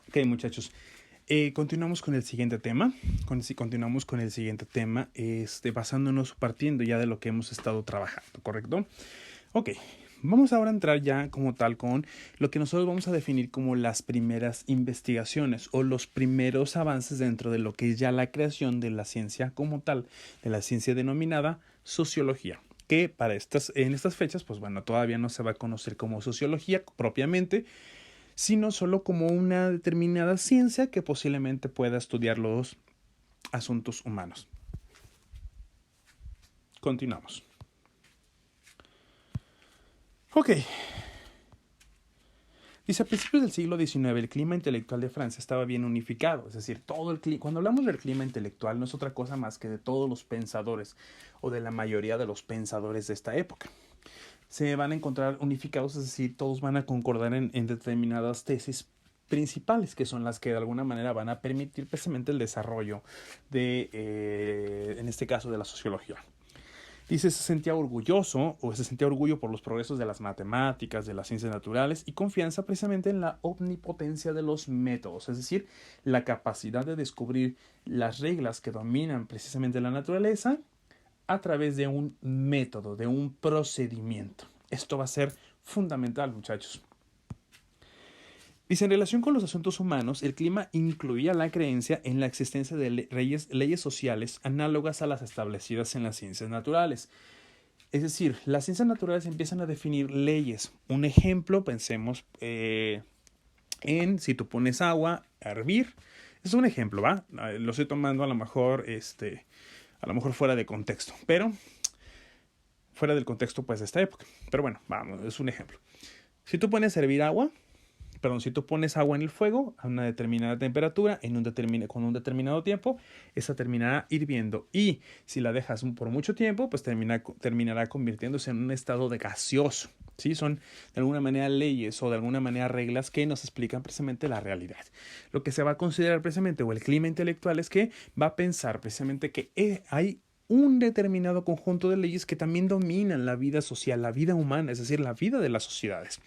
Ok, muchachos. Continuamos con el siguiente tema. Continuamos con el siguiente tema, basándonos, partiendo ya de lo que hemos estado trabajando, ¿correcto? Ok, vamos ahora a entrar ya como tal con lo que nosotros vamos a definir como las primeras investigaciones o los primeros avances dentro de lo que es ya la creación de la ciencia como tal, de la ciencia denominada sociología. Que en estas fechas, pues bueno, todavía no se va a conocer como sociología propiamente, sino solo como una determinada ciencia que posiblemente pueda estudiar los asuntos humanos. Continuamos. Ok. Dice, a principios del siglo XIX el clima intelectual de Francia estaba bien unificado, es decir, cuando hablamos del clima intelectual no es otra cosa más que de todos los pensadores o de la mayoría de los pensadores de esta época. Se van a encontrar unificados, es decir, todos van a concordar en determinadas tesis principales, que son las que de alguna manera van a permitir precisamente el desarrollo en este caso, de la sociología. Dice, se sentía orgullo por los progresos de las matemáticas, de las ciencias naturales y confianza precisamente en la omnipotencia de los métodos, es decir, la capacidad de descubrir las reglas que dominan precisamente la naturaleza a través de un método, de un procedimiento. Esto va a ser fundamental, muchachos. Dice, en relación con los asuntos humanos, el clima incluía la creencia en la existencia de leyes sociales análogas a las establecidas en las ciencias naturales. Es decir, las ciencias naturales empiezan a definir leyes. Un ejemplo, pensemos si tú pones agua a hervir. Es un ejemplo, ¿va? Lo estoy tomando a lo mejor fuera de contexto, pero fuera del contexto pues de esta época. Pero bueno, vamos, es un ejemplo. Si tú pones a hervir agua, si tú pones agua en el fuego a una determinada temperatura con un determinado tiempo, esa terminará hirviendo. Y si la dejas por mucho tiempo, pues terminará convirtiéndose en un estado de gaseoso. ¿Sí? Son de alguna manera leyes o de alguna manera reglas que nos explican precisamente la realidad. Lo que se va a considerar precisamente, o el clima intelectual, es que va a pensar precisamente que hay un determinado conjunto de leyes que también dominan la vida social, la vida humana, es decir, la vida de las sociedades.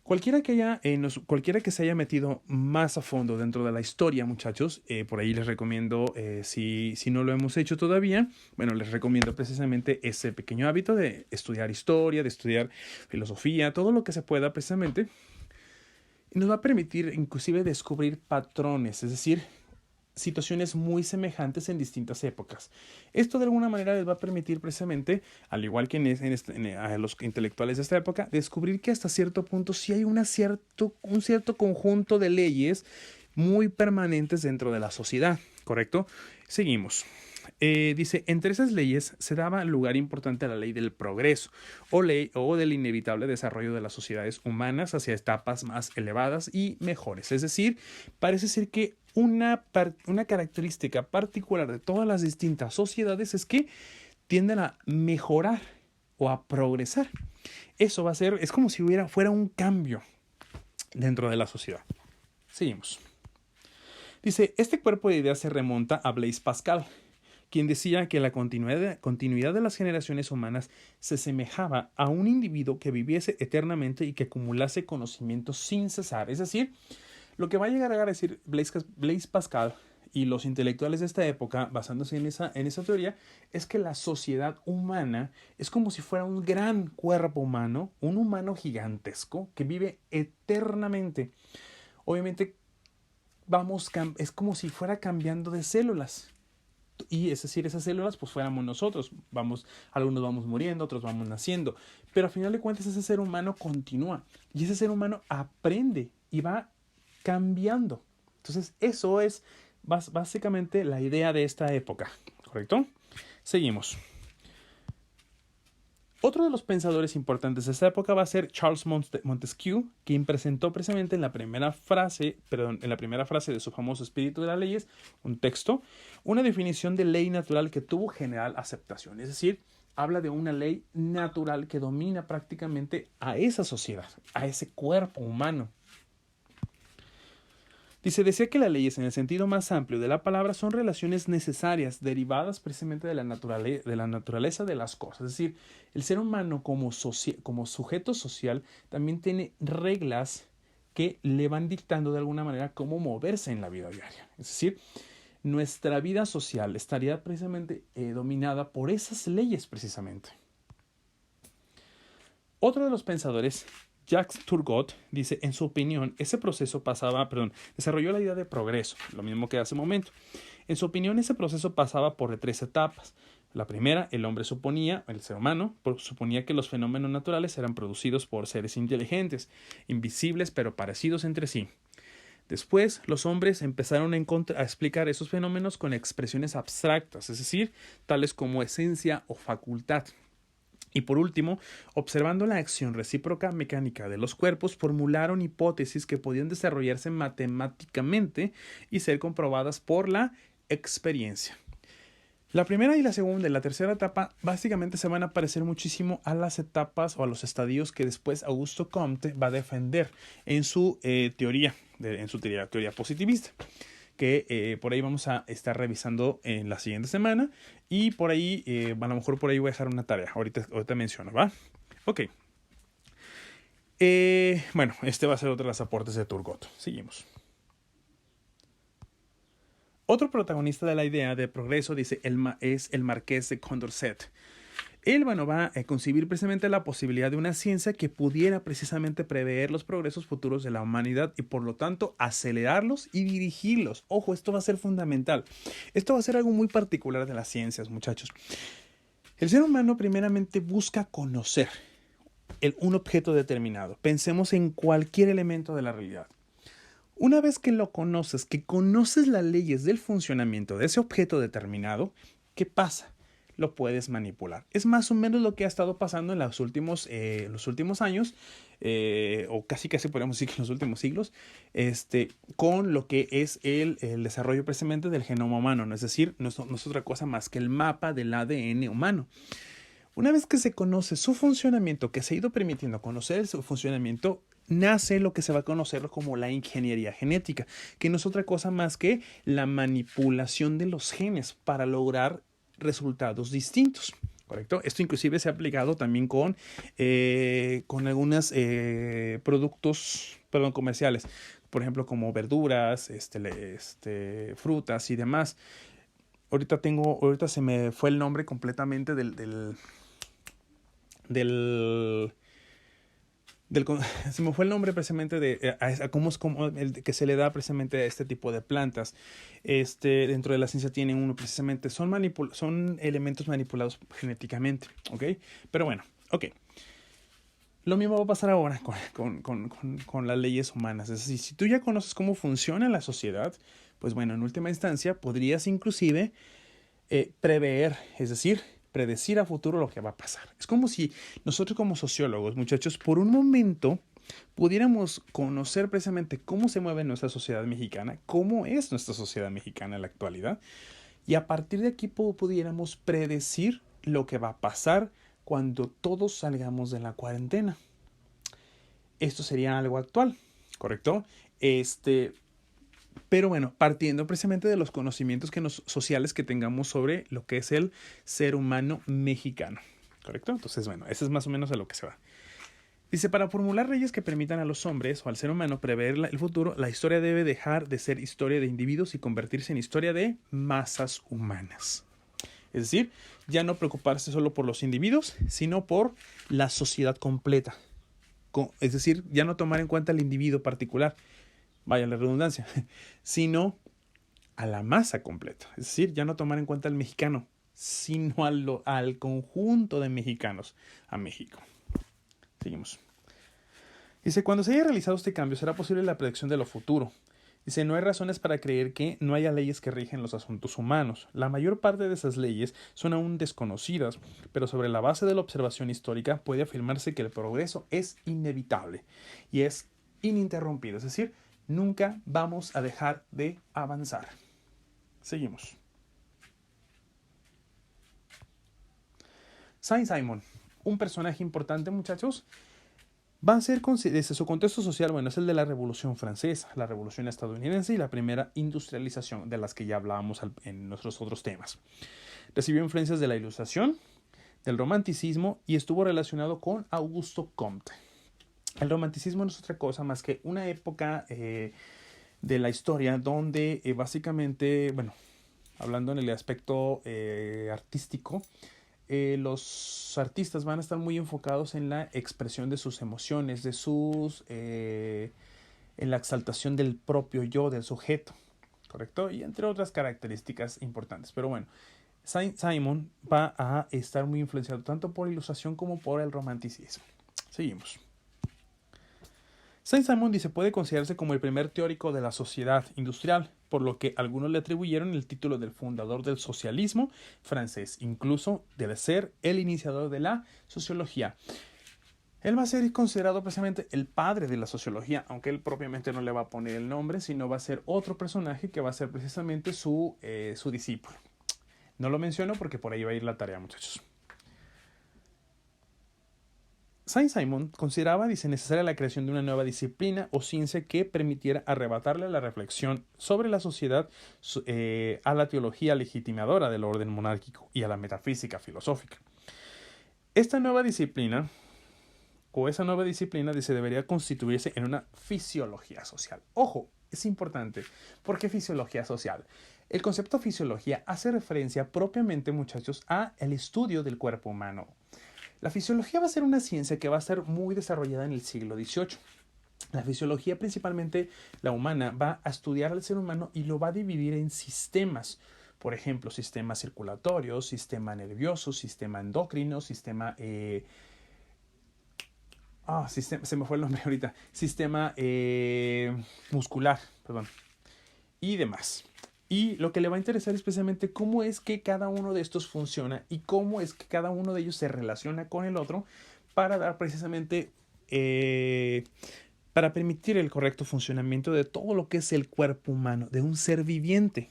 Cualquiera que se haya metido más a fondo dentro de la historia, muchachos, por ahí les recomiendo, si no lo hemos hecho todavía, bueno, les recomiendo precisamente ese pequeño hábito de estudiar historia, de estudiar filosofía, todo lo que se pueda precisamente. Y nos va a permitir inclusive descubrir patrones, es decir, situaciones muy semejantes en distintas épocas. Esto de alguna manera les va a permitir precisamente, al igual que a los intelectuales de esta época, descubrir que hasta cierto punto sí hay un cierto conjunto de leyes muy permanentes dentro de la sociedad, ¿correcto? Seguimos. Dice, entre esas leyes se daba lugar importante a la ley del progreso o del inevitable desarrollo de las sociedades humanas hacia etapas más elevadas y mejores. Es decir, parece ser que una característica particular de todas las distintas sociedades es que tienden a mejorar o a progresar. Eso es como si fuera un cambio dentro de la sociedad. Seguimos. Dice, este cuerpo de ideas se remonta a Blaise Pascal, quien decía que la continuidad de las generaciones humanas se semejaba a un individuo que viviese eternamente y que acumulase conocimiento sin cesar. Es decir, lo que va a llegar a decir Blaise Pascal y los intelectuales de esta época, basándose en esa teoría, es que la sociedad humana es como si fuera un gran cuerpo humano, un humano gigantesco que vive eternamente. Obviamente, es como si fuera cambiando de células. Y es decir, esas células pues fuéramos nosotros, algunos vamos muriendo, otros vamos naciendo, pero al final de cuentas ese ser humano continúa y ese ser humano aprende y va cambiando. Entonces eso es básicamente la idea de esta época, ¿correcto? Seguimos. Otro de los pensadores importantes de esta época va a ser Charles Montesquieu, quien presentó precisamente en la primera frase de su famoso Espíritu de las Leyes, un texto, una definición de ley natural que tuvo general aceptación. Es decir, habla de una ley natural que domina prácticamente a esa sociedad, a ese cuerpo humano. Decía que las leyes en el sentido más amplio de la palabra son relaciones necesarias derivadas precisamente de la naturaleza de las cosas. Es decir, el ser humano como sujeto social también tiene reglas que le van dictando de alguna manera cómo moverse en la vida diaria. Es decir, nuestra vida social estaría precisamente dominada por esas leyes precisamente. Otro de los pensadores, Jacques Turgot, dice, en su opinión, desarrolló la idea de progreso, lo mismo que hace un momento. En su opinión, ese proceso pasaba por 3 etapas. La primera, el ser humano, suponía que los fenómenos naturales eran producidos por seres inteligentes, invisibles pero parecidos entre sí. Después, los hombres empezaron a explicar esos fenómenos con expresiones abstractas, es decir, tales como esencia o facultad. Y por último, observando la acción recíproca mecánica de los cuerpos, formularon hipótesis que podían desarrollarse matemáticamente y ser comprobadas por la experiencia. La primera y la segunda y la tercera etapa básicamente se van a parecer muchísimo a las etapas o a los estadios que después Auguste Comte va a defender en su teoría positivista, que por ahí vamos a estar revisando en la siguiente semana y por ahí, a lo mejor por ahí voy a dejar una tarea, ahorita menciono, ¿va? Ok. Bueno, este va a ser otro de los aportes de Turgot. Seguimos. Otro protagonista de la idea de progreso, dice, es el marqués de Condorcet. Él, va a concebir precisamente la posibilidad de una ciencia que pudiera precisamente prever los progresos futuros de la humanidad y por lo tanto acelerarlos y dirigirlos. Ojo, esto va a ser fundamental. Esto va a ser algo muy particular de las ciencias, muchachos. El ser humano primeramente busca conocer un objeto determinado. Pensemos en cualquier elemento de la realidad. Una vez que lo conoces, que conoces las leyes del funcionamiento de ese objeto determinado, ¿qué pasa? Lo puedes manipular. Es más o menos lo que ha estado pasando en los últimos años, o casi podríamos decir que en los últimos siglos, con lo que es el desarrollo precisamente del genoma humano, ¿no? Es decir, no es otra cosa más que el mapa del ADN humano. Una vez que se conoce su funcionamiento, que se ha ido permitiendo conocer su funcionamiento, nace lo que se va a conocer como la ingeniería genética, que no es otra cosa más que la manipulación de los genes para lograr resultados distintos, ¿correcto? Esto inclusive se ha aplicado también con algunos productos comerciales, por ejemplo, como verduras, frutas y demás. Ahorita se me fue el nombre completamente se me fue el nombre precisamente de cómo es como el que se le da precisamente a este tipo de plantas. Dentro de la ciencia tienen uno precisamente, son elementos manipulados genéticamente, ¿ok? Pero bueno, ok. Lo mismo va a pasar ahora con las leyes humanas. Es decir, si tú ya conoces cómo funciona la sociedad, pues bueno, en última instancia podrías inclusive prever, es decir, predecir a futuro lo que va a pasar. Es como si nosotros como sociólogos, muchachos, por un momento pudiéramos conocer precisamente cómo se mueve nuestra sociedad mexicana, cómo es nuestra sociedad mexicana en la actualidad, y a partir de aquí pudiéramos predecir lo que va a pasar cuando todos salgamos de la cuarentena. Esto sería algo actual, ¿correcto? Pero bueno, partiendo precisamente de los conocimientos sociales que tengamos sobre lo que es el ser humano mexicano, ¿correcto? Entonces, bueno, eso es más o menos a lo que se va. Dice, para formular leyes que permitan a los hombres o al ser humano prever el futuro, la historia debe dejar de ser historia de individuos y convertirse en historia de masas humanas. Es decir, ya no preocuparse solo por los individuos, sino por la sociedad completa. Es decir, ya no tomar en cuenta al individuo particular, vaya la redundancia, sino a la masa completa. Es decir, ya no tomar en cuenta al mexicano, sino al conjunto de mexicanos, a México. Seguimos. Dice, cuando se haya realizado este cambio, será posible la predicción de lo futuro. Dice, no hay razones para creer que no haya leyes que rigen los asuntos humanos. La mayor parte de esas leyes son aún desconocidas, pero sobre la base de la observación histórica puede afirmarse que el progreso es inevitable y es ininterrumpido. Es decir, nunca vamos a dejar de avanzar. Seguimos. Saint-Simon, un personaje importante, muchachos, va a ser, desde su contexto social, bueno, es el de la Revolución Francesa, la Revolución Estadounidense y la primera industrialización, de las que ya hablábamos en nuestros otros temas. Recibió influencias de la Ilustración, del Romanticismo y estuvo relacionado con Auguste Comte. El romanticismo no es otra cosa más que una época de la historia donde básicamente, bueno, hablando en el aspecto artístico, los artistas van a estar muy enfocados en la expresión de sus emociones, en la exaltación del propio yo, del sujeto, ¿correcto? Y entre otras características importantes. Pero bueno, Saint-Simon va a estar muy influenciado tanto por la ilustración como por el romanticismo. Seguimos. Saint-Simon dice puede considerarse como el primer teórico de la sociedad industrial, por lo que algunos le atribuyeron el título del fundador del socialismo francés, incluso debe ser el iniciador de la sociología. Él va a ser considerado precisamente el padre de la sociología, aunque él propiamente no le va a poner el nombre, sino va a ser otro personaje que va a ser precisamente su discípulo. No lo menciono porque por ahí va a ir la tarea, muchachos. Saint-Simon consideraba, dice, necesaria la creación de una nueva disciplina o ciencia que permitiera arrebatarle la reflexión sobre la sociedad a la teología legitimadora del orden monárquico y a la metafísica filosófica. Esta nueva disciplina, dice, debería constituirse en una fisiología social. Ojo, es importante. ¿Por qué fisiología social? El concepto fisiología hace referencia propiamente, muchachos, a el estudio del cuerpo humano. La fisiología va a ser una ciencia que va a ser muy desarrollada en el siglo XVIII. La fisiología, principalmente la humana, va a estudiar al ser humano y lo va a dividir en sistemas. Por ejemplo, sistema circulatorio, sistema nervioso, sistema endocrino, sistema se me fue el nombre ahorita. Sistema muscular, perdón. Y demás. Y lo que le va a interesar es precisamente cómo es que cada uno de estos funciona y cómo es que cada uno de ellos se relaciona con el otro para dar precisamente, para permitir el correcto funcionamiento de todo lo que es el cuerpo humano, de un ser viviente.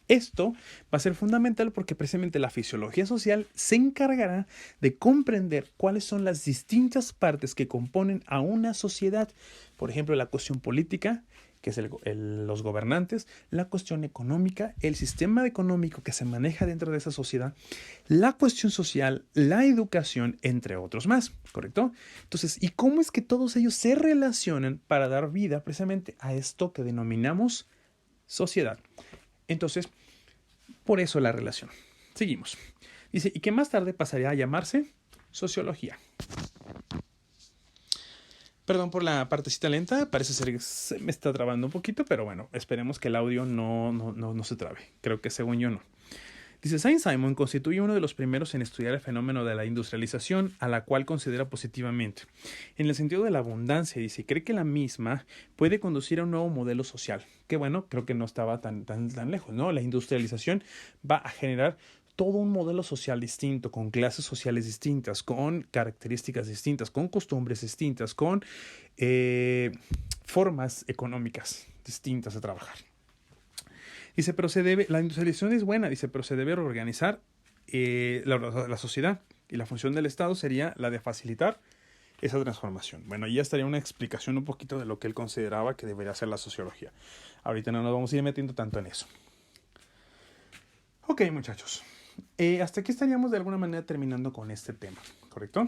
Esto va a ser fundamental porque precisamente la fisiología social se encargará de comprender cuáles son las distintas partes que componen a una sociedad. Por ejemplo, la cuestión política, que es los gobernantes, la cuestión económica, el sistema económico que se maneja dentro de esa sociedad, la cuestión social, la educación, entre otros más, ¿correcto? Entonces, ¿y cómo es que todos ellos se relacionan para dar vida precisamente a esto que denominamos sociedad? Entonces, por eso la relación. Seguimos. Dice, y que más tarde pasaría a llamarse sociología. Perdón por la partecita lenta, parece ser que se me está trabando un poquito, pero bueno, esperemos que el audio no se trabe. Creo que según yo no. Dice, Saint-Simon constituye uno de los primeros en estudiar el fenómeno de la industrialización, a la cual considera positivamente. En el sentido de la abundancia, dice, cree que la misma puede conducir a un nuevo modelo social. Que bueno, creo que no estaba tan lejos, ¿no? La industrialización va a generar todo un modelo social distinto, con clases sociales distintas, con características distintas, con costumbres distintas, con formas económicas distintas de trabajar. Dice, pero la industrialización es buena, dice, pero se debe reorganizar la sociedad y la función del Estado sería la de facilitar esa transformación. Bueno, ya estaría una explicación un poquito de lo que él consideraba que debería ser la sociología. Ahorita no nos vamos a ir metiendo tanto en eso. Ok, muchachos. Hasta aquí estaríamos de alguna manera terminando con este tema, ¿correcto?